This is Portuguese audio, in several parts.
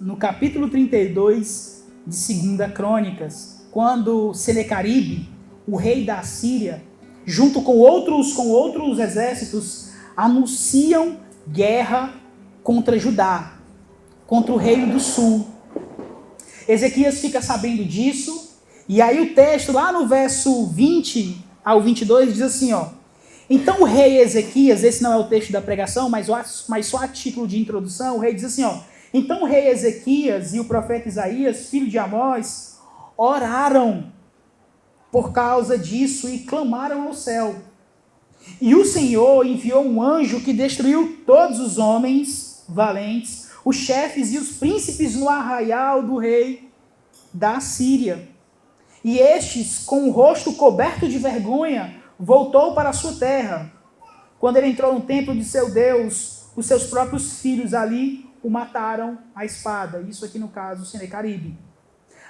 no capítulo 32 de 2 Crônicas, quando Senequeribe, o rei da Síria, junto com outros exércitos, anunciam guerra contra Judá, contra o reino do sul. Ezequias fica sabendo disso, e aí o texto lá no verso 20 ao 22 diz assim, então o rei Ezequias, esse não é o texto da pregação, mas só a título de introdução, o rei diz assim, então o rei Ezequias e o profeta Isaías, filho de Amós, oraram por causa disso e clamaram ao céu. E o Senhor enviou um anjo que destruiu todos os homens valentes, os chefes e os príncipes no arraial do rei da Síria. E estes, com o rosto coberto de vergonha, voltou para a sua terra. Quando ele entrou no templo de seu Deus, os seus próprios filhos ali o mataram à espada. Isso aqui no caso, Senequeribe.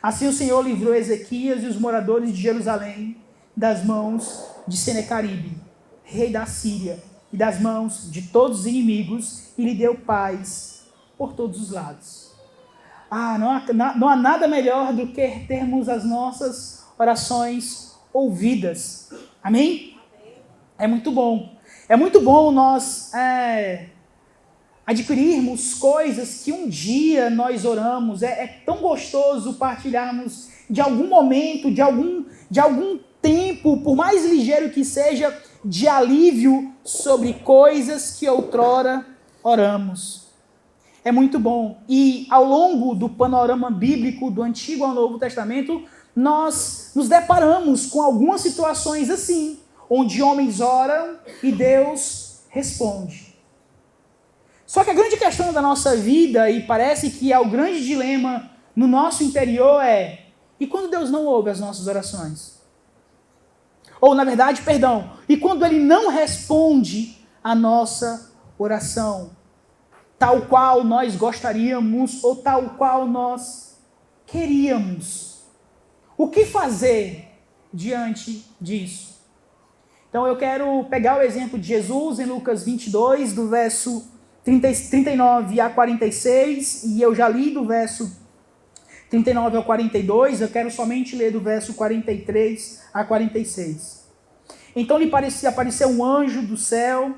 Assim o Senhor livrou Ezequias e os moradores de Jerusalém das mãos de Senequeribe, rei da Síria, e das mãos de todos os inimigos, e lhe deu paz por todos os lados. Não há nada melhor do que termos as nossas orações ouvidas. Amém? É muito bom. É muito bom nós adquirirmos coisas que um dia nós oramos. É tão gostoso partilharmos de algum momento, de algum tempo, por mais ligeiro que seja, de alívio sobre coisas que outrora oramos. É muito bom. E ao longo do panorama bíblico do Antigo ao Novo Testamento, nós nos deparamos com algumas situações assim, onde homens oram e Deus responde. Só que a grande questão da nossa vida, e parece que é o grande dilema no nosso interior, e quando Deus não ouve as nossas orações? Ou, na verdade, e quando Ele não responde a nossa oração, tal qual nós gostaríamos ou tal qual nós queríamos? O que fazer diante disso? Então eu quero pegar o exemplo de Jesus em Lucas 22, do verso 39 a 46, e eu já li do verso 39 ao 42, eu quero somente ler do verso 43 a 46. Então lhe apareceu um anjo do céu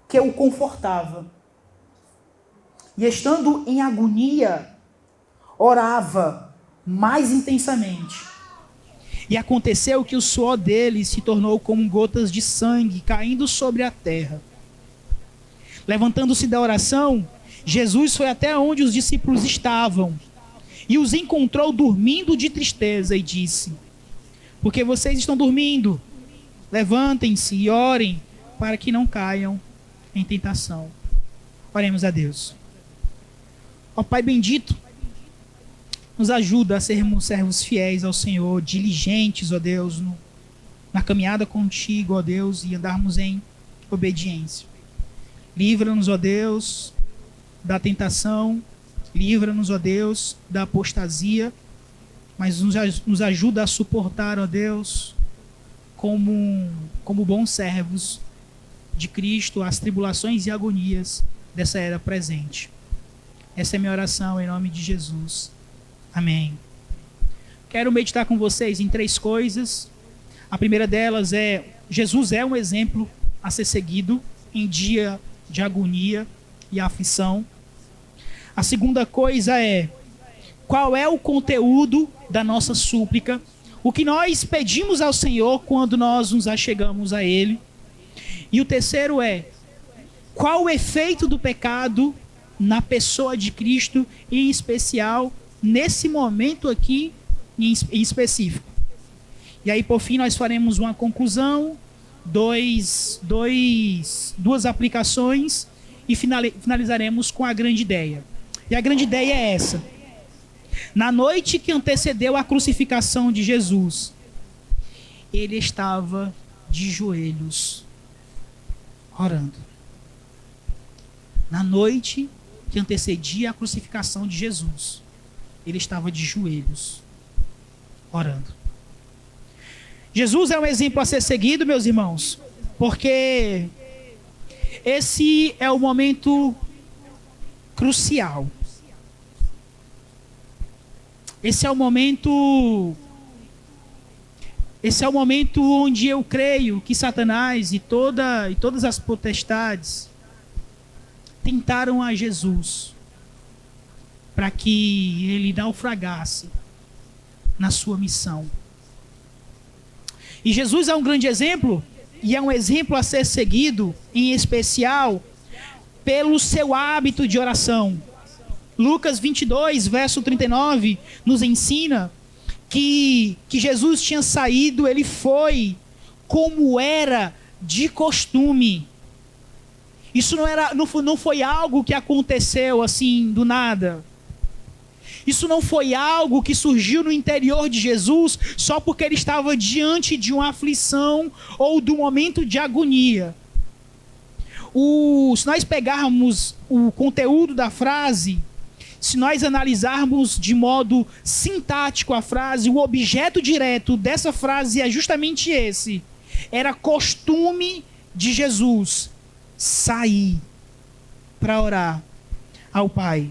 que o confortava. E estando em agonia, orava mais intensamente. E aconteceu que o suor dele se tornou como gotas de sangue caindo sobre a terra. Levantando-se da oração, Jesus foi até onde os discípulos estavam e os encontrou dormindo de tristeza e disse: por que vocês estão dormindo? Levantem-se e orem para que não caiam em tentação. Oremos a Deus. Ó Pai bendito, nos ajuda a sermos servos fiéis ao Senhor, diligentes, ó Deus, na caminhada contigo, ó Deus, e andarmos em obediência. Livra-nos, ó Deus, da tentação, livra-nos, ó Deus, da apostasia, mas nos ajuda a suportar, ó Deus, como bons servos de Cristo, as tribulações e agonias dessa era presente. Essa é a minha oração em nome de Jesus. Amém. Quero meditar com vocês em 3 coisas. A primeira delas Jesus é um exemplo a ser seguido em dia de agonia e aflição. A segunda coisa qual é o conteúdo da nossa súplica, o que nós pedimos ao Senhor quando nós nos achegamos a Ele. E o terceiro qual o efeito do pecado na pessoa de Cristo, em especial nesse momento aqui em específico. E aí, por fim, nós faremos uma conclusão, duas aplicações e finalizaremos com a grande ideia. E a grande ideia é essa. Na noite que antecedeu a crucificação de Jesus, ele estava de joelhos orando. Na noite que antecedia a crucificação de Jesus, ele estava de joelhos orando. Jesus é um exemplo a ser seguido, meus irmãos, porque esse é o momento crucial Esse é o momento onde eu creio que Satanás e todas as potestades tentaram a Jesus para que ele naufragasse na sua missão. E Jesus é um grande exemplo, e é um exemplo a ser seguido, em especial, pelo seu hábito de oração. Lucas 22, verso 39, nos ensina que Jesus tinha saído, ele foi como era de costume. Isso não foi algo que aconteceu assim do nada. Isso não foi algo que surgiu no interior de Jesus só porque ele estava diante de uma aflição ou do momento de agonia. Se nós pegarmos o conteúdo da frase, se nós analisarmos de modo sintático a frase, o objeto direto dessa frase é justamente esse. Era costume de Jesus sair para orar ao Pai.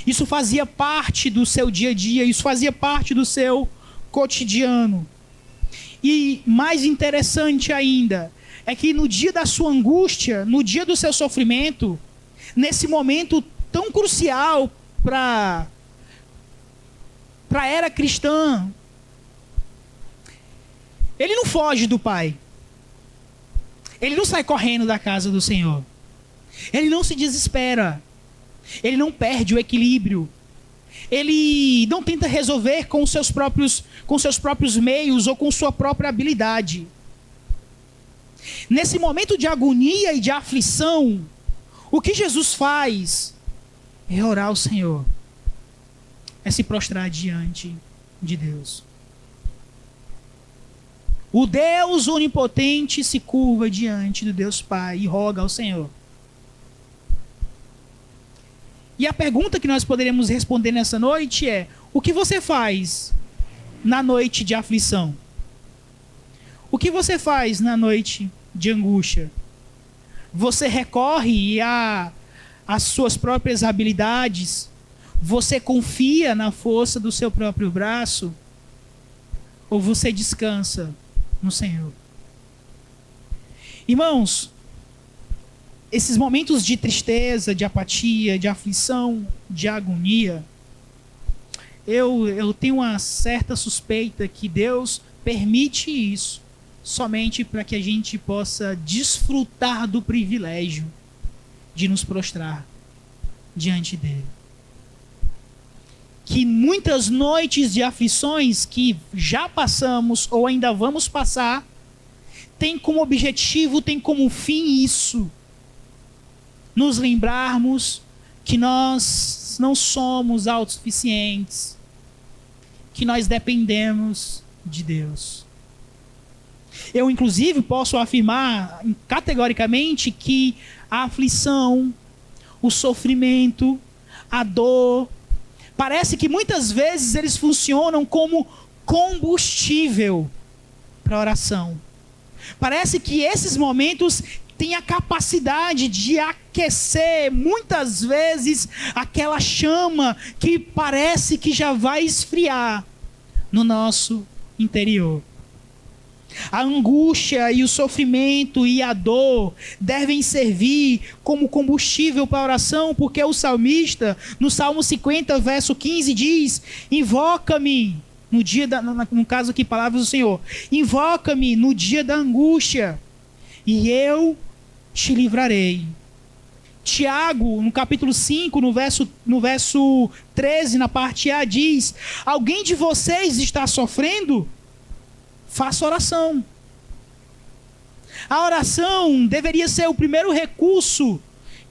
Isso fazia parte do seu dia a dia, isso fazia parte do seu cotidiano. E mais interessante ainda, é que no dia da sua angústia, no dia do seu sofrimento, nesse momento tão crucial para a era cristã, ele não foge do Pai. Ele não sai correndo da casa do Senhor. Ele não se desespera. Ele não perde o equilíbrio. Ele não tenta resolver com seus próprios meios ou com sua própria habilidade. Nesse momento de agonia e de aflição, o que Jesus faz é orar ao Senhor. É se prostrar diante de Deus. O Deus onipotente se curva diante do Deus Pai e roga ao Senhor. E a pergunta que nós poderemos responder nessa noite é: o que você faz na noite de aflição? O que você faz na noite de angústia? Você recorre às suas próprias habilidades? Você confia na força do seu próprio braço? Ou você descansa no Senhor? Irmãos, esses momentos de tristeza, de apatia, de aflição, de agonia, eu tenho uma certa suspeita que Deus permite isso somente para que a gente possa desfrutar do privilégio de nos prostrar diante dele. Que muitas noites de aflições que já passamos ou ainda vamos passar, tem como objetivo, tem como fim isso: nos lembrarmos que nós não somos autossuficientes, que nós dependemos de Deus. Eu, inclusive, posso afirmar categoricamente que a aflição, o sofrimento, a dor, parece que muitas vezes eles funcionam como combustível para a oração. Parece que esses momentos têm a capacidade de aquecer, muitas vezes, aquela chama que parece que já vai esfriar no nosso interior. A angústia e o sofrimento e a dor devem servir como combustível para a oração, porque o salmista, no Salmo 50, verso 15, diz: invoca-me no dia no caso aqui, palavras do Senhor, invoca-me no dia da angústia, e eu te livrarei. Tiago, no capítulo 5, no verso 13, na parte A, diz: alguém de vocês está sofrendo? Faça oração. A oração deveria ser o primeiro recurso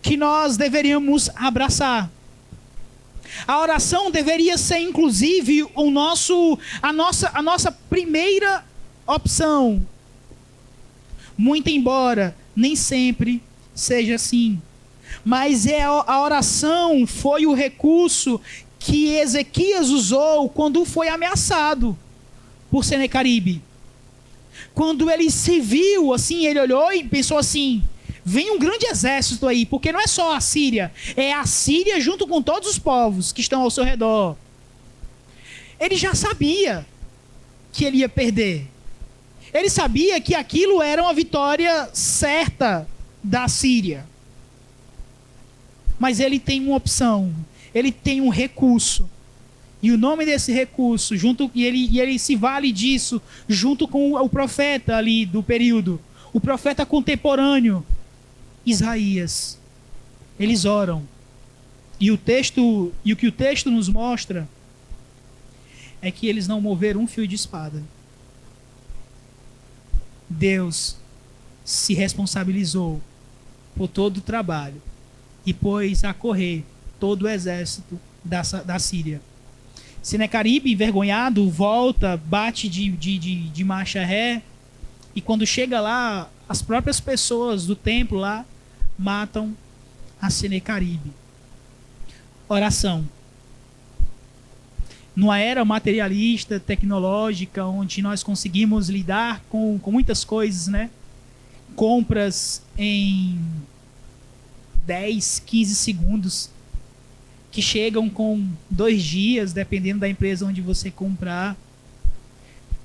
que nós deveríamos abraçar. A oração deveria ser, inclusive, a nossa primeira opção. Muito embora nem sempre seja assim. Mas a oração foi o recurso que Ezequias usou quando foi ameaçado por Senecaribe. Quando ele se viu assim, ele olhou e pensou assim: vem um grande exército aí, porque não é só a Síria, é a Síria junto com todos os povos que estão ao seu redor. Ele já sabia que ele ia perder. Ele sabia que aquilo era uma vitória certa da Síria. Mas ele tem uma opção, ele tem um recurso. E o nome desse recurso, e ele se vale disso, junto com o profeta ali do período, o profeta contemporâneo, Isaías. Eles oram. E o que o texto nos mostra é que eles não moveram um fio de espada. Deus se responsabilizou por todo o trabalho e pôs a correr todo o exército da Síria. Senaqueribe, envergonhado, volta, bate de marcha ré, e quando chega lá, as próprias pessoas do templo lá matam a Senaqueribe. Oração. Numa era materialista, tecnológica, onde nós conseguimos lidar com muitas coisas, né? Compras em 10, 15 segundos, que chegam com 2 dias, dependendo da empresa onde você comprar.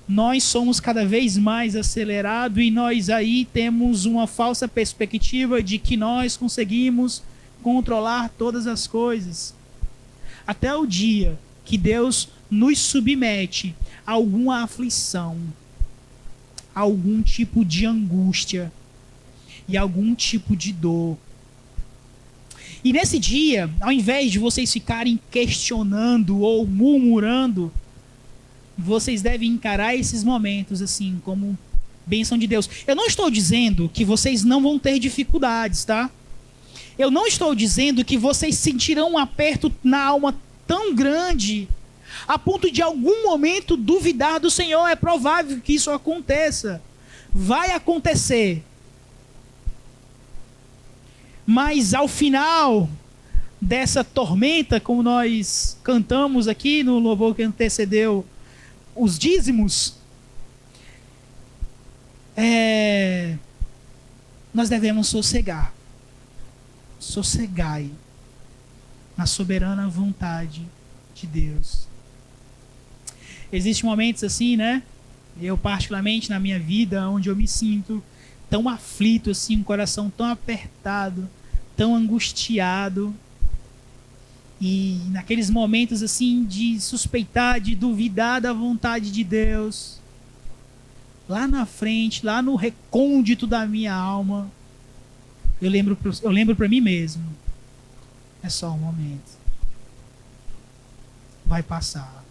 Nós somos cada vez mais acelerados e nós aí temos uma falsa perspectiva de que nós conseguimos controlar todas as coisas. Até o dia que Deus nos submete a alguma aflição, a algum tipo de angústia e algum tipo de dor. E nesse dia, ao invés de vocês ficarem questionando ou murmurando, vocês devem encarar esses momentos assim como bênção de Deus. Eu não estou dizendo que vocês não vão ter dificuldades, tá? Eu não estou dizendo que vocês sentirão um aperto na alma tão grande a ponto de algum momento duvidar do Senhor. É provável que isso aconteça. Vai acontecer. Mas ao final dessa tormenta, como nós cantamos aqui no louvor que antecedeu os dízimos, nós devemos sossegar. Sossegai na soberana vontade de Deus. Existem momentos assim, né? Eu particularmente na minha vida, onde eu me sinto tão aflito, assim, um coração tão apertado, tão angustiado. E naqueles momentos assim de suspeitar, de duvidar da vontade de Deus, lá na frente, lá no recôndito da minha alma, eu lembro para mim mesmo, é só um momento. Vai passar.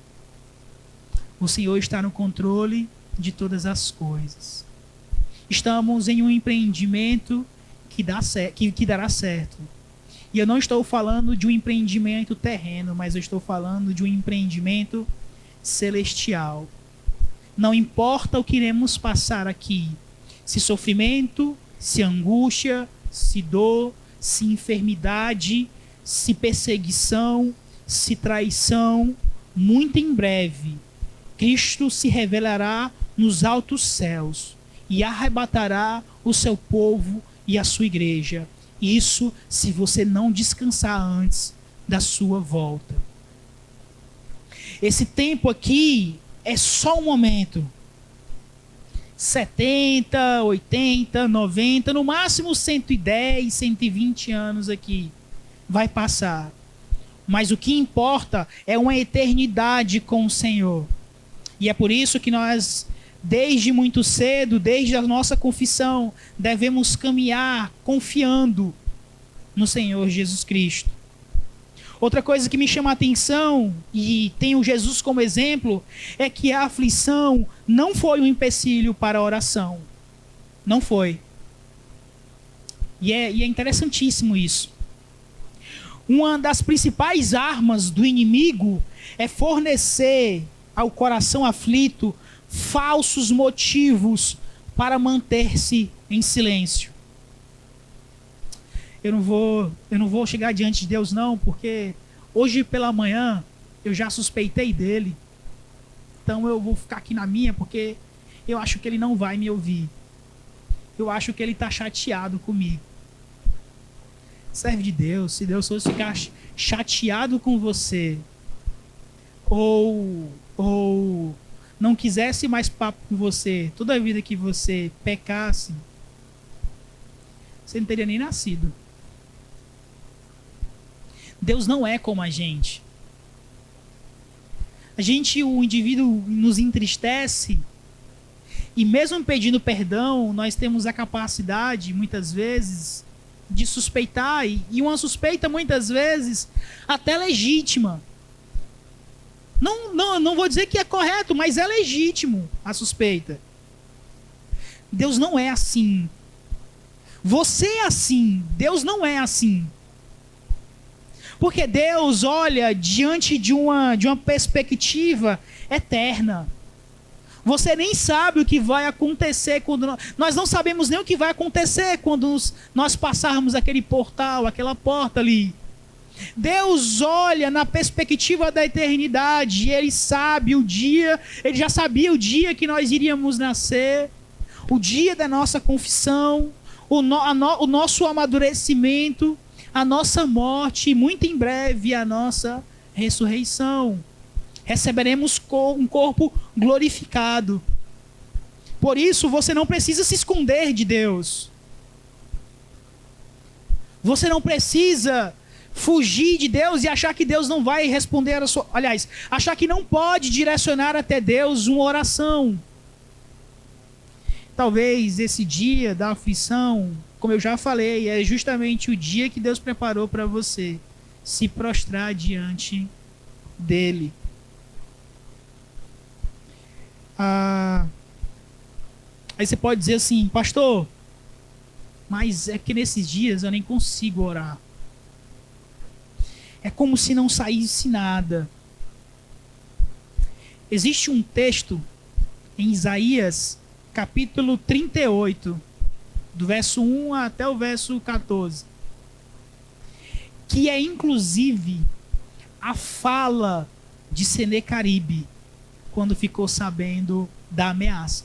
O Senhor está no controle de todas as coisas. Estamos em um empreendimento que dará certo. E eu não estou falando de um empreendimento terreno, mas eu estou falando de um empreendimento celestial. Não importa o que iremos passar aqui, se sofrimento, se angústia, se dor, se enfermidade, se perseguição, se traição, muito em breve, Cristo se revelará nos altos céus e arrebatará o seu povo e a sua igreja. Isso se você não descansar antes da sua volta. Esse tempo aqui é só um momento. 70, 80, 90, no máximo 110, 120 anos aqui. Vai passar. Mas o que importa é uma eternidade com o Senhor. E é por isso que nós, desde muito cedo, desde a nossa confissão, devemos caminhar confiando no Senhor Jesus Cristo. Outra coisa que me chama a atenção, e tenho Jesus como exemplo, é que a aflição não foi um empecilho para a oração. Não foi. E é interessantíssimo isso. Uma das principais armas do inimigo é fornecer ao coração aflito falsos motivos para manter-se em silêncio. Eu não vou chegar diante de Deus não, porque hoje pela manhã eu já suspeitei dele. Então eu vou ficar aqui na minha, porque eu acho que ele não vai me ouvir. Eu acho que ele está chateado comigo. Serve de Deus, se Deus fosse ficar chateado com você, ou ou não quisesse mais papo com você, toda a vida que você pecasse, você não teria nem nascido. Deus não é como a gente. O indivíduo nos entristece, e mesmo pedindo perdão, nós temos a capacidade, muitas vezes, de suspeitar, e uma suspeita, muitas vezes, até legítima. Não vou dizer que é correto, mas é legítimo a suspeita. Deus não é assim. Você é assim, Deus não é assim. Porque Deus olha diante de uma perspectiva eterna. Você nem sabe o que vai acontecer quando... Nós não sabemos nem o que vai acontecer quando nós passarmos aquele portal, aquela porta ali. Deus olha na perspectiva da eternidade. Ele sabe o dia, Ele já sabia o dia que nós iríamos nascer, o dia da nossa confissão, o nosso amadurecimento, a nossa morte e muito em breve a nossa ressurreição. Receberemos um corpo glorificado. Por isso, você não precisa se esconder de Deus. Você não precisa fugir de Deus e achar que Deus não vai responder a sua... Aliás, achar que não pode direcionar até Deus uma oração. Talvez esse dia da aflição, como eu já falei, é justamente o dia que Deus preparou para você se prostrar diante dele. Aí você pode dizer assim, pastor, mas é que nesses dias eu nem consigo orar. É como se não saísse nada. Existe um texto em Isaías, capítulo 38, do verso 1 até o verso 14, que é inclusive a fala de Senecaribe quando ficou sabendo da ameaça.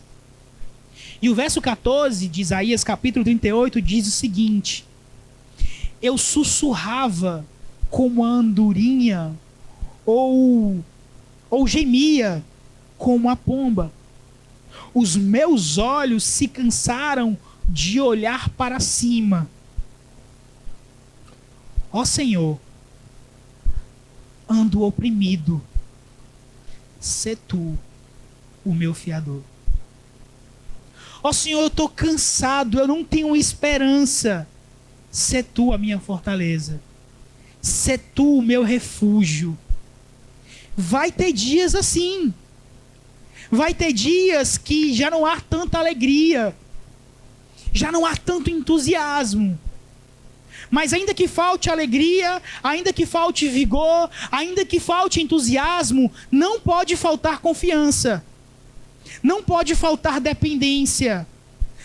E o verso 14 de Isaías capítulo 38 diz o seguinte: eu sussurrava como a andorinha, ou gemia como a pomba. Os meus olhos se cansaram de olhar para cima. Ó Senhor, ando oprimido, sê tu o meu fiador. Ó Senhor, eu estou cansado, eu não tenho esperança, sê tu a minha fortaleza, sê tu o meu refúgio. Vai ter dias assim, vai ter dias que já não há tanta alegria, já não há tanto entusiasmo. Mas ainda que falte alegria, ainda que falte vigor, ainda que falte entusiasmo, não pode faltar confiança, não pode faltar dependência,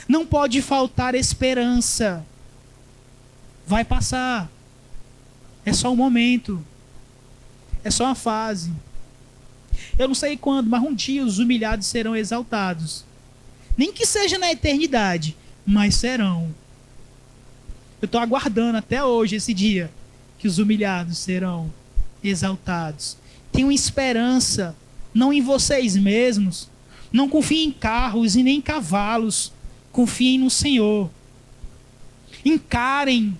não pode faltar esperança. Vai passar, é só um momento, é só uma fase. Eu não sei quando, mas um dia os humilhados serão exaltados. Nem que seja na eternidade, mas serão. Eu estou aguardando até hoje esse dia que os humilhados serão exaltados. Tenham esperança, não em vocês mesmos. Não confiem em carros e nem em cavalos. Confiem no Senhor. Encarem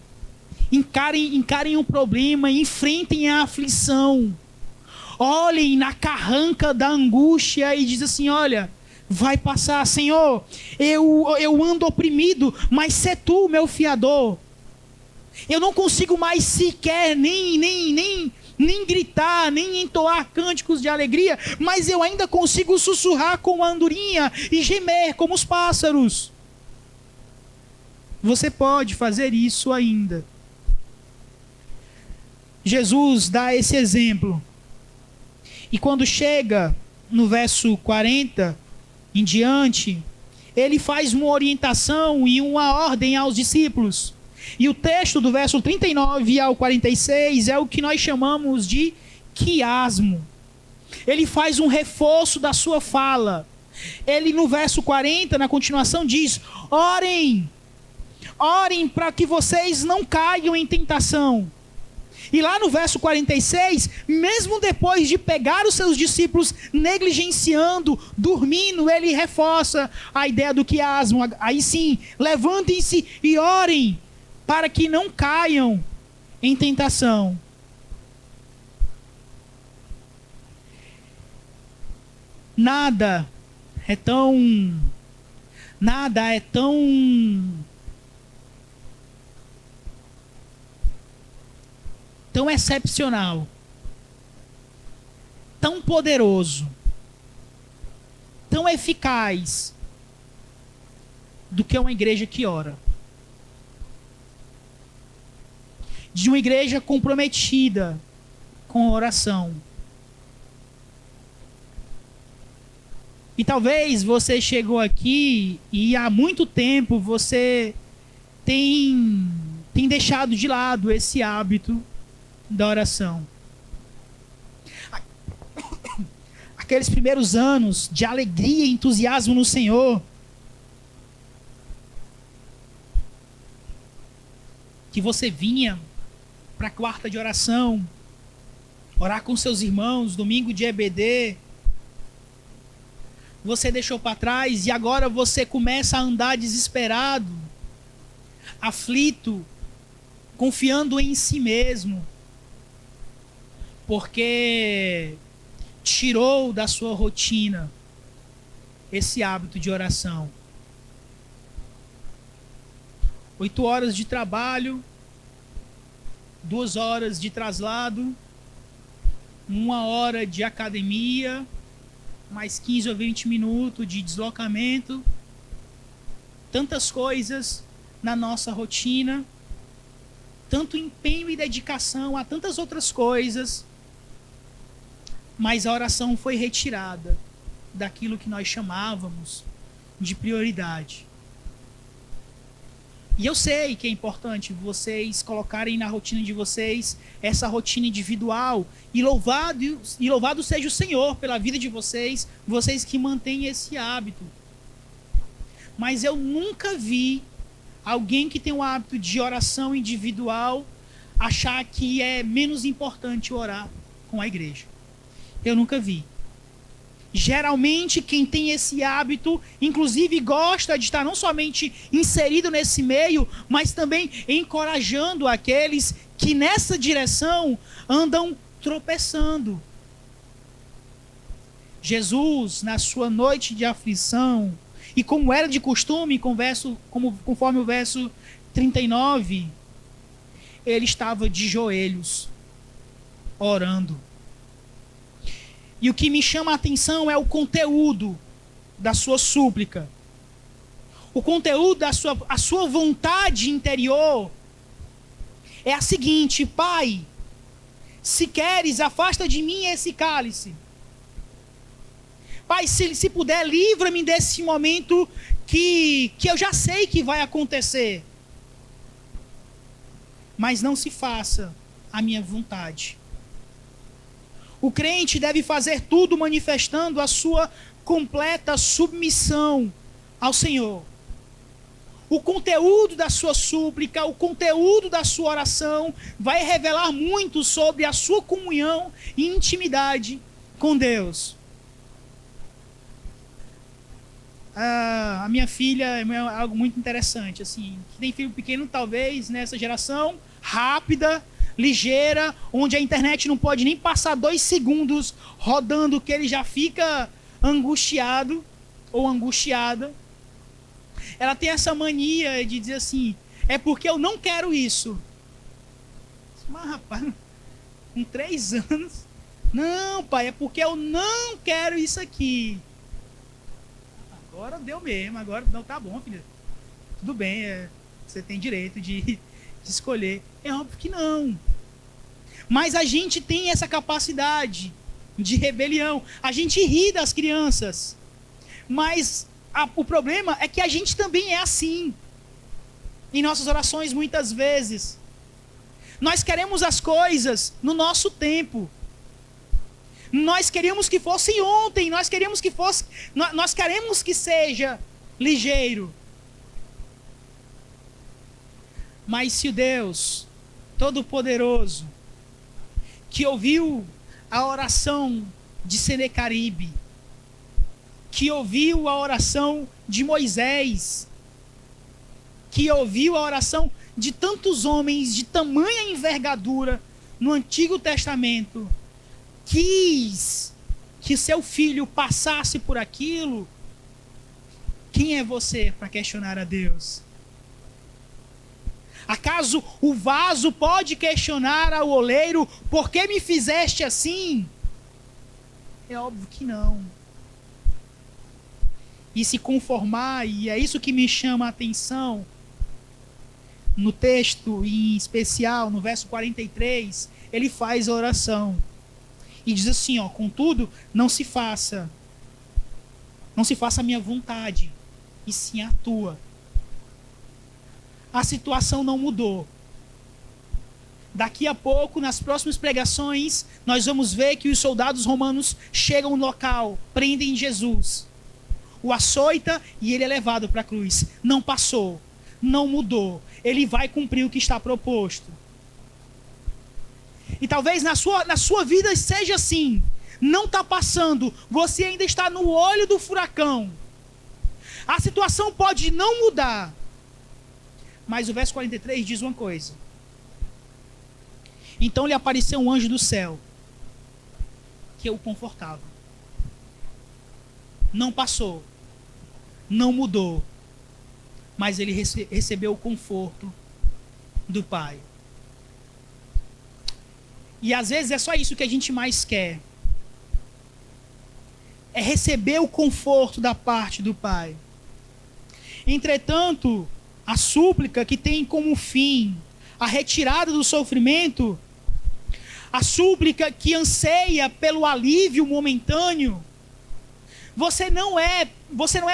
o problema, enfrentem a aflição. Olhem na carranca da angústia e dizem assim: olha, vai passar, Senhor, eu ando oprimido, mas sê tu o meu fiador. Eu não consigo mais sequer nem gritar, nem entoar cânticos de alegria, mas eu ainda consigo sussurrar como a andorinha e gemer como os pássaros. Você pode fazer isso ainda. Jesus dá esse exemplo. E quando chega no verso 40 em diante, ele faz uma orientação e uma ordem aos discípulos. E o texto do verso 39 ao 46 é o que nós chamamos de quiasmo. Ele faz um reforço da sua fala. Ele no verso 40, na continuação, diz: orem para que vocês não caiam em tentação. E lá no verso 46, mesmo depois de pegar os seus discípulos negligenciando, dormindo, ele reforça a ideia do quiasmo. Aí sim, levantem-se e orem para que não caiam em tentação. Nada é tão excepcional, tão poderoso, tão eficaz do que uma igreja que ora. De uma igreja comprometida com a oração. E talvez você chegou aqui e há muito tempo você tem deixado de lado esse hábito da oração. Aqueles primeiros anos de alegria e entusiasmo no Senhor, que você vinha para a quarta de oração, orar com seus irmãos, domingo de EBD, você deixou para trás e agora você começa a andar desesperado, aflito, confiando em si mesmo, porque tirou da sua rotina esse hábito de oração. 8 horas de trabalho, 2 horas de traslado, 1 hora de academia, mais 15 ou 20 minutos de deslocamento. Tantas coisas na nossa rotina, tanto empenho e dedicação a tantas outras coisas, mas a oração foi retirada daquilo que nós chamávamos de prioridade. E eu sei que é importante vocês colocarem na rotina de vocês essa rotina individual. E louvado seja o Senhor pela vida de vocês, vocês que mantêm esse hábito. Mas eu nunca vi alguém que tem o hábito de oração individual achar que é menos importante orar com a igreja. Eu nunca vi. Geralmente quem tem esse hábito, inclusive gosta de estar não somente inserido nesse meio, mas também encorajando aqueles que nessa direção andam tropeçando. Jesus, na sua noite de aflição, e como era de costume, conforme o verso 39, ele estava de joelhos, orando. E o que me chama a atenção é o conteúdo da sua súplica. O conteúdo da sua vontade interior é a seguinte: Pai, se queres, afasta de mim esse cálice. Pai, se puder, livra-me desse momento que eu já sei que vai acontecer. Mas não se faça a minha vontade. O crente deve fazer tudo manifestando a sua completa submissão ao Senhor. O conteúdo da sua súplica, o conteúdo da sua oração vai revelar muito sobre a sua comunhão e intimidade com Deus. A minha filha é algo muito interessante, assim, que tem filho pequeno, talvez nessa geração, rápida, ligeira, onde a internet não pode nem passar 2 segundos rodando, que ele já fica angustiado ou angustiada. Ela tem essa mania de dizer assim: é porque eu não quero isso. Mas rapaz, com 3 anos, não, pai, é porque eu não quero isso aqui. Agora deu mesmo, agora não, tá bom, filha, tudo bem, você tem direito de escolher. É óbvio que não. Mas a gente tem essa capacidade de rebelião. A gente ri das crianças. Mas o problema é que a gente também é assim. Em nossas orações, muitas vezes. Nós queremos as coisas no nosso tempo. Nós queríamos que fosse ontem. Nós queremos que seja ligeiro. Mas se o Deus Todo-Poderoso que ouviu a oração de Senecaribe, que ouviu a oração de Moisés, que ouviu a oração de tantos homens de tamanha envergadura no Antigo Testamento, quis que seu filho passasse por aquilo, quem é você para questionar a Deus? Acaso o vaso pode questionar ao oleiro, por que me fizeste assim? É óbvio que não. E se conformar, e é isso que me chama a atenção, no texto em especial, no verso 43, ele faz a oração. E diz assim, ó, contudo, não se faça a minha vontade, e sim a tua. A situação não mudou. Daqui a pouco, nas próximas pregações, nós vamos ver que os soldados romanos chegam no local, prendem Jesus, o açoita e ele é levado para a cruz. Não passou, não mudou. Ele vai cumprir o que está proposto. E talvez na sua vida seja assim. Não está passando, você ainda está no olho do furacão. A situação pode não mudar. Mas o verso 43 diz uma coisa. Então lhe apareceu um anjo do céu, que o confortava. Não passou, não mudou, mas ele recebeu o conforto do Pai. E às vezes é só isso que a gente mais quer. É receber o conforto da parte do Pai. Entretanto, a súplica que tem como fim a retirada do sofrimento, a súplica que anseia pelo alívio momentâneo, você não é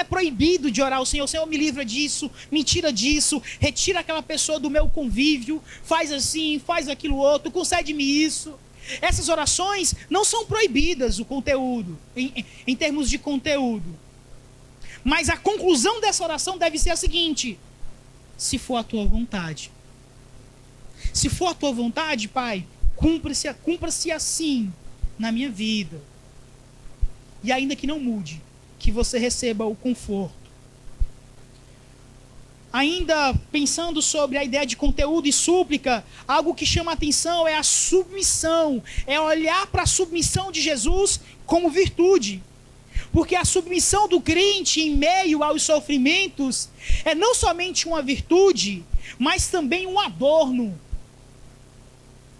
proibido de orar ao Senhor. Senhor, me livra disso, me tira disso, retira aquela pessoa do meu convívio, faz assim, faz aquilo outro, concede-me isso. Essas orações não são proibidas, o conteúdo, em termos de conteúdo. Mas a conclusão dessa oração deve ser a seguinte: se for a tua vontade. Se for a tua vontade, Pai, cumpra-se assim na minha vida. E ainda que não mude, que você receba o conforto. Ainda pensando sobre a ideia de conteúdo e súplica, algo que chama a atenção é a submissão. É olhar para a submissão de Jesus como virtude. Porque a submissão do crente em meio aos sofrimentos é não somente uma virtude, mas também um adorno.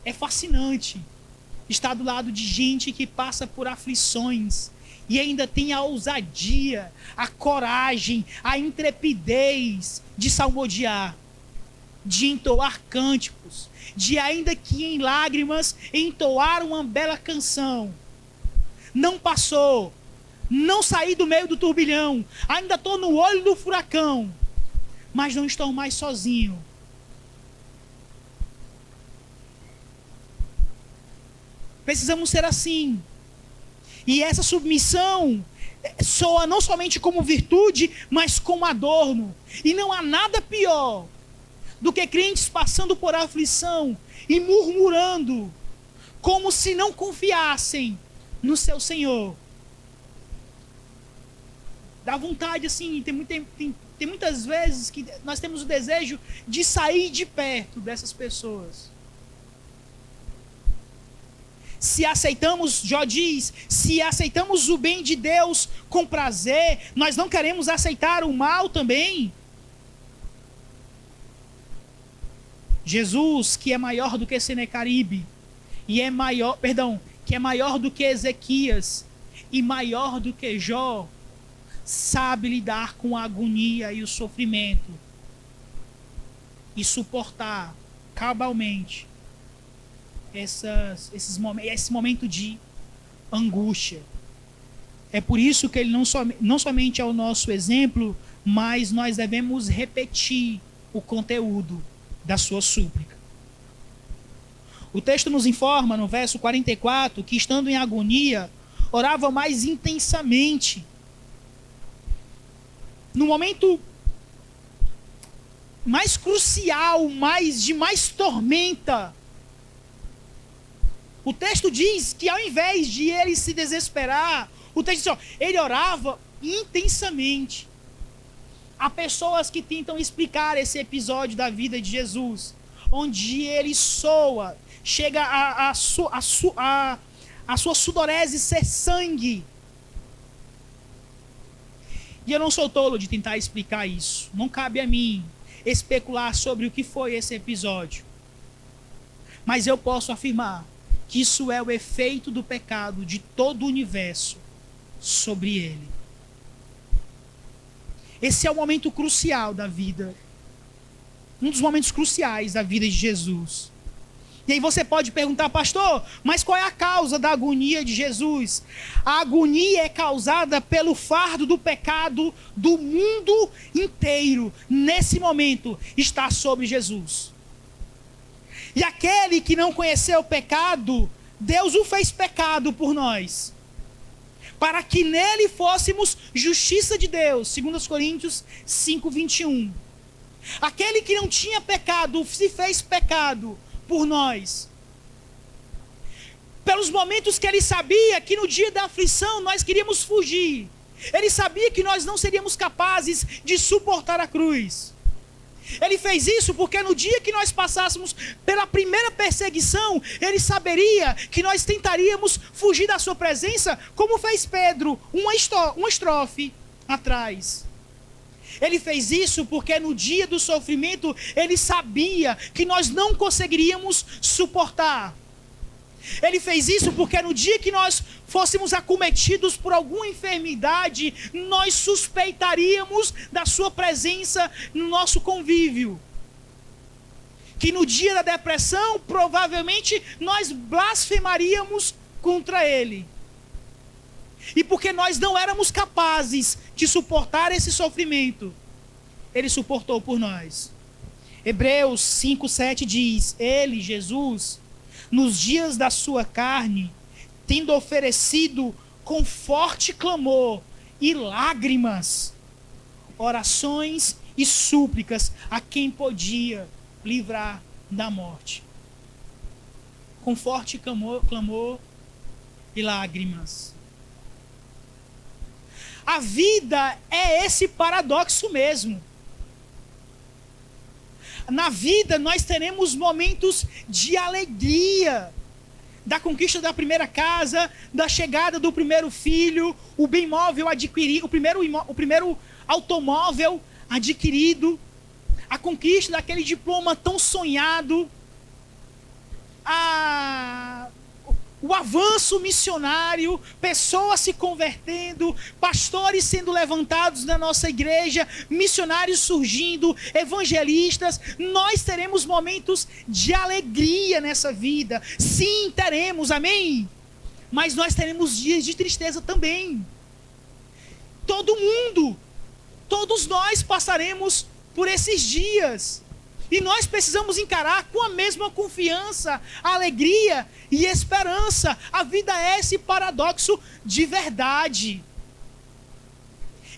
É fascinante estar do lado de gente que passa por aflições e ainda tem a ousadia, a coragem, a intrepidez de salmodiar, de entoar cânticos, de ainda que em lágrimas entoar uma bela canção. Não passou, não saí do meio do turbilhão, ainda estou no olho do furacão, mas não estou mais sozinho. Precisamos ser assim. E essa submissão soa não somente como virtude, mas como adorno. E não há nada pior do que crentes passando por aflição e murmurando, como se não confiassem no seu Senhor. Dá vontade, assim, tem muitas vezes que nós temos o desejo de sair de perto dessas pessoas. Se aceitamos, Jó diz, se aceitamos o bem de Deus com prazer, nós não queremos aceitar o mal também. Jesus, que é maior do que Senecaribe, que é maior do que Ezequias e maior do que Jó, sabe lidar com a agonia e o sofrimento e suportar cabalmente esse momento de angústia. É por isso que ele não somente é o nosso exemplo, mas nós devemos repetir o conteúdo da sua súplica. O texto nos informa, no verso 44, que estando em agonia, orava mais intensamente. No momento mais crucial, de mais tormenta, O texto diz que ao invés de ele se desesperar, o texto diz, ó, ele orava intensamente. Há pessoas que tentam explicar esse episódio da vida de Jesus, onde ele soa, chega a sua sudorese ser sangue. E eu não sou tolo de tentar explicar isso. Não cabe a mim especular sobre o que foi esse episódio. Mas eu posso afirmar que isso é o efeito do pecado de todo o universo sobre ele. Esse é o momento crucial da vida. Um dos momentos cruciais da vida de Jesus. E aí você pode perguntar, pastor, mas qual é a causa da agonia de Jesus? A agonia é causada pelo fardo do pecado do mundo inteiro. Nesse momento está sobre Jesus. E aquele que não conheceu o pecado, Deus o fez pecado por nós, para que nele fôssemos justiça de Deus. 2 Coríntios 5:21. Aquele que não tinha pecado se fez pecado por nós. Pelos momentos que ele sabia que no dia da aflição nós queríamos fugir. Ele sabia que nós não seríamos capazes de suportar a cruz. Ele fez isso porque no dia que nós passássemos pela primeira perseguição, ele saberia que nós tentaríamos fugir da sua presença, como fez Pedro, uma estrofe atrás. Ele fez isso porque no dia do sofrimento, ele sabia que nós não conseguiríamos suportar. Ele fez isso porque no dia que nós fôssemos acometidos por alguma enfermidade, nós suspeitaríamos da sua presença no nosso convívio. Que no dia da depressão, provavelmente, nós blasfemaríamos contra ele. E porque nós não éramos capazes de suportar esse sofrimento, ele suportou por nós. Hebreus 5:7 diz, ele, Jesus, nos dias da sua carne, tendo oferecido com forte clamor e lágrimas, orações e súplicas a quem podia livrar da morte. Com forte clamor e lágrimas. A vida é esse paradoxo mesmo. Na vida nós teremos momentos de alegria, da conquista da primeira casa, da chegada do primeiro filho, o bem móvel adquirido, o primeiro automóvel adquirido, a conquista daquele diploma tão sonhado, o avanço missionário, pessoas se convertendo, pastores sendo levantados na nossa igreja, missionários surgindo, evangelistas. Nós teremos momentos de alegria nessa vida. Sim, teremos, amém? Mas nós teremos dias de tristeza também. Todo mundo, todos nós passaremos por esses dias. E nós precisamos encarar com a mesma confiança, alegria e esperança. A vida é esse paradoxo de verdade.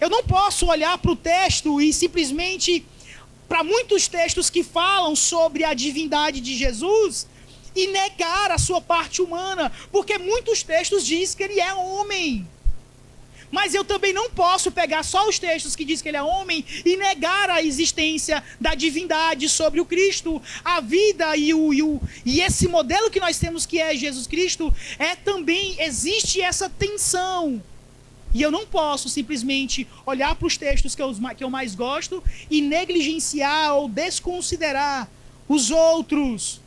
Eu não posso olhar para o texto e simplesmente, para muitos textos que falam sobre a divindade de Jesus, e negar a sua parte humana, porque muitos textos dizem que ele é homem. Mas eu também não posso pegar só os textos que dizem que ele é homem e negar a existência da divindade sobre o Cristo. A vida e esse modelo que nós temos, que é Jesus Cristo, também existe essa tensão. E eu não posso simplesmente olhar para os textos que eu mais gosto e negligenciar ou desconsiderar os outros.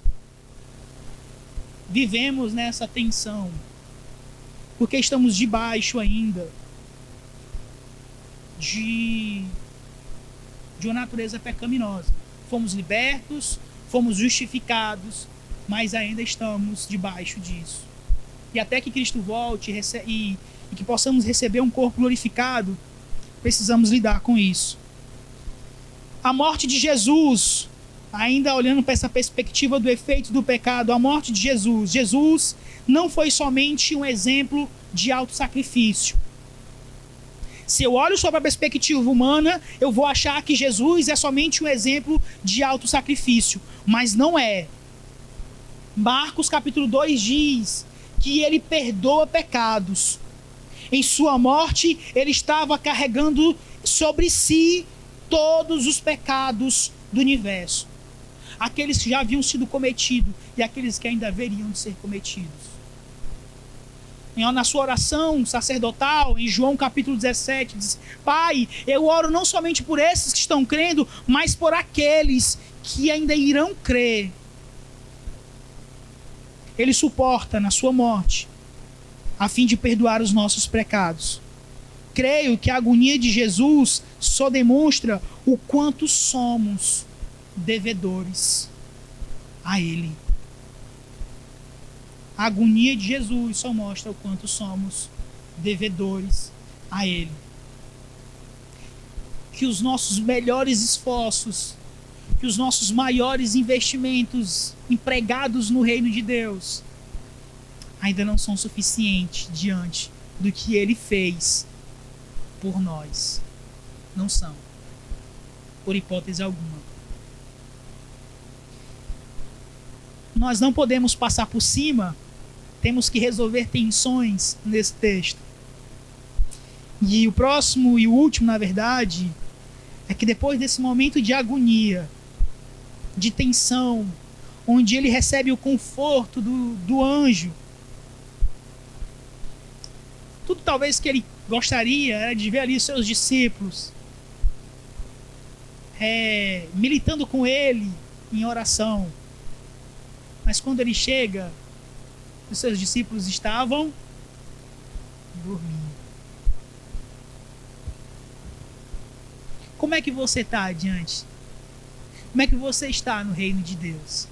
Vivemos nessa tensão, porque estamos debaixo ainda de uma natureza pecaminosa. Fomos libertos, fomos justificados, mas ainda estamos debaixo disso. E até que Cristo volte e que possamos receber um corpo glorificado, precisamos lidar com isso. A morte de Jesus, ainda olhando para essa perspectiva do efeito do pecado, a morte de Jesus não foi somente um exemplo de autossacrifício. Se eu olho sobre a perspectiva humana, eu vou achar que Jesus é somente um exemplo de autossacrifício, mas não é. Marcos capítulo 2 diz que ele perdoa pecados. Em sua morte, ele estava carregando sobre si todos os pecados do universo. Aqueles que já haviam sido cometidos e aqueles que ainda haveriam de ser cometidos. Na sua oração sacerdotal, em João capítulo 17, diz: Pai, eu oro não somente por esses que estão crendo, mas por aqueles que ainda irão crer. Ele suporta na sua morte, a fim de perdoar os nossos pecados. Creio que a agonia de Jesus só demonstra o quanto somos devedores a Ele. A agonia de Jesus só mostra o quanto somos devedores a Ele. Que os nossos melhores esforços, que os nossos maiores investimentos empregados no reino de Deus ainda não são suficientes diante do que Ele fez por nós. Não são, por hipótese alguma. Nós não podemos passar por cima, temos que resolver tensões nesse texto. E o próximo e o último, na verdade, é que depois desse momento de agonia, de tensão, onde ele recebe o conforto do anjo, tudo talvez que ele gostaria era de ver ali os seus discípulos militando com ele em oração. Mas quando ele chega, os seus discípulos estavam dormindo. Como é que você está adiante? Como é que você está no reino de Deus?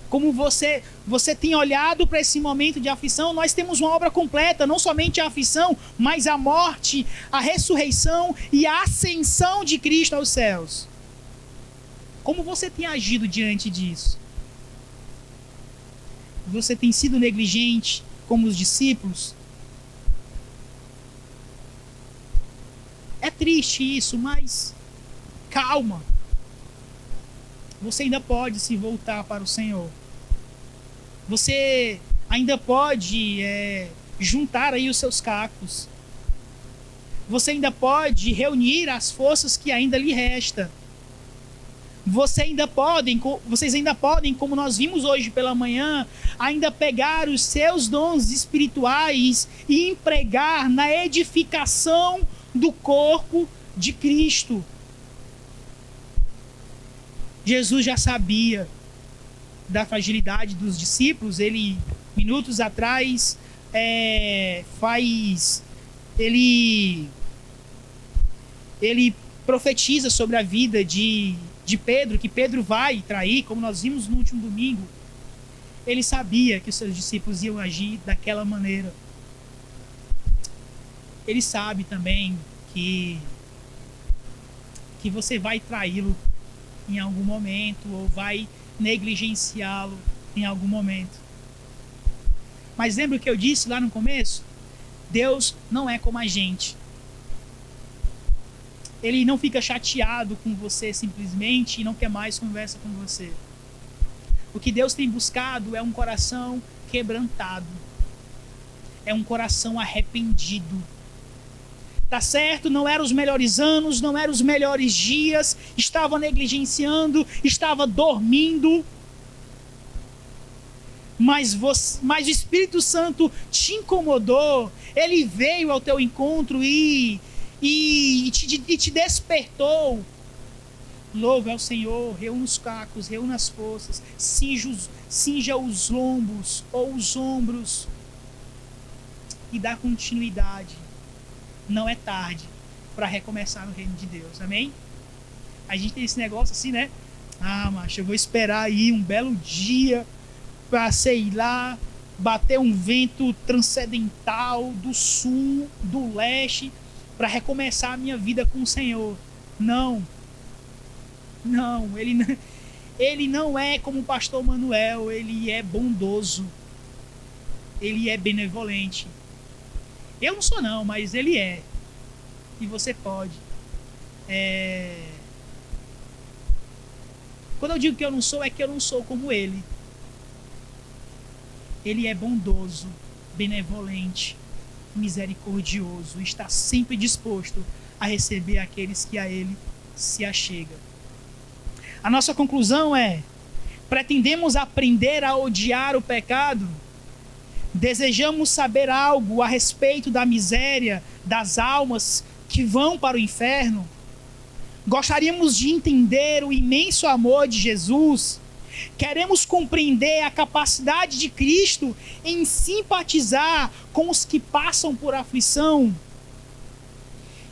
Como você tem olhado para esse momento de aflição? Nós temos uma obra completa, não somente a aflição, mas a morte, a ressurreição e a ascensão de Cristo aos céus. Como você tem agido diante disso? Você tem sido negligente como os discípulos? É triste isso, mas calma. Você ainda pode se voltar para o Senhor. Você ainda pode juntar aí os seus cacos. Você ainda pode reunir as forças que ainda lhe resta. Vocês ainda podem, como nós vimos hoje pela manhã, ainda pegar os seus dons espirituais e empregar na edificação do corpo de Cristo. Jesus já sabia da fragilidade dos discípulos. Ele, minutos atrás, ele profetiza sobre a vida de Pedro, que Pedro vai trair, como nós vimos no último domingo. Ele sabia que os seus discípulos iam agir daquela maneira. Ele sabe também que você vai traí-lo em algum momento, ou vai negligenciá-lo em algum momento. Mas lembra o que eu disse lá no começo? Deus não é como a gente. Ele não fica chateado com você simplesmente e não quer mais conversa com você. O que Deus tem buscado é um coração quebrantado. É um coração arrependido. Tá certo? Não eram os melhores anos, não eram os melhores dias, estava negligenciando, estava dormindo. Mas o Espírito Santo te incomodou, ele veio ao teu encontro e te despertou. Louve ao Senhor, reúna os cacos, reúna as forças, cinja os lombos ou os ombros e dá continuidade. Não é tarde para recomeçar no reino de Deus, amém? A gente tem esse negócio assim, né? Macho, eu vou esperar aí um belo dia para, sei lá, bater um vento transcendental do sul, do leste, para recomeçar a minha vida com o Senhor. Não, ele não é como o pastor Manuel, ele é bondoso, ele é benevolente. Eu não sou não, mas ele é. E você pode Quando eu digo que eu não sou, é que eu não sou como ele. Ele é bondoso, benevolente, misericordioso, está sempre disposto a receber aqueles que a ele se achegam. A nossa conclusão é: pretendemos aprender a odiar o pecado? Desejamos saber algo a respeito da miséria das almas que vão para o inferno? Gostaríamos de entender o imenso amor de Jesus? Queremos compreender a capacidade de Cristo em simpatizar com os que passam por aflição?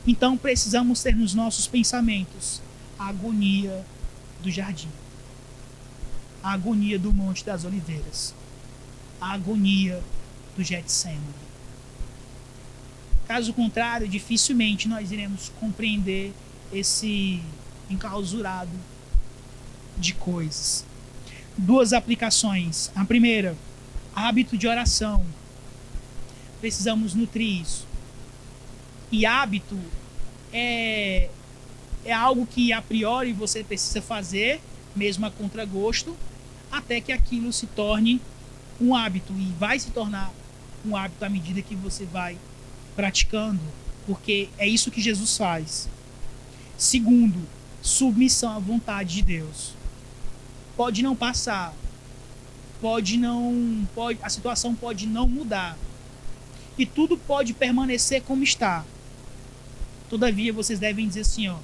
Então precisamos ter nos nossos pensamentos a agonia do jardim, a agonia do Monte das Oliveiras, a agonia do Getsemane. Caso contrário, dificilmente nós iremos compreender esse enclausurado de coisas. 2 aplicações. A primeira, hábito de oração. Precisamos nutrir isso. E hábito é algo que a priori você precisa fazer, mesmo a contragosto, até que aquilo se torne um hábito. E vai se tornar um hábito à medida que você vai praticando, porque é isso que Jesus faz. Segundo, submissão à vontade de Deus. Pode não passar, a situação pode não mudar, e tudo pode permanecer como está. Todavia vocês devem dizer assim, ó: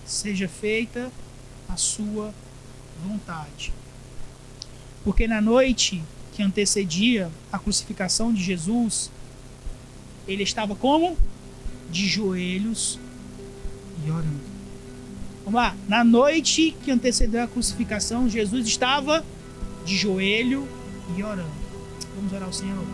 seja feita a sua vontade. Porque na noite que antecedia a crucificação de Jesus, ele estava como? De joelhos e orando. Vamos lá. Na noite que antecedeu a crucificação, Jesus estava de joelho e orando. Vamos orar ao Senhor.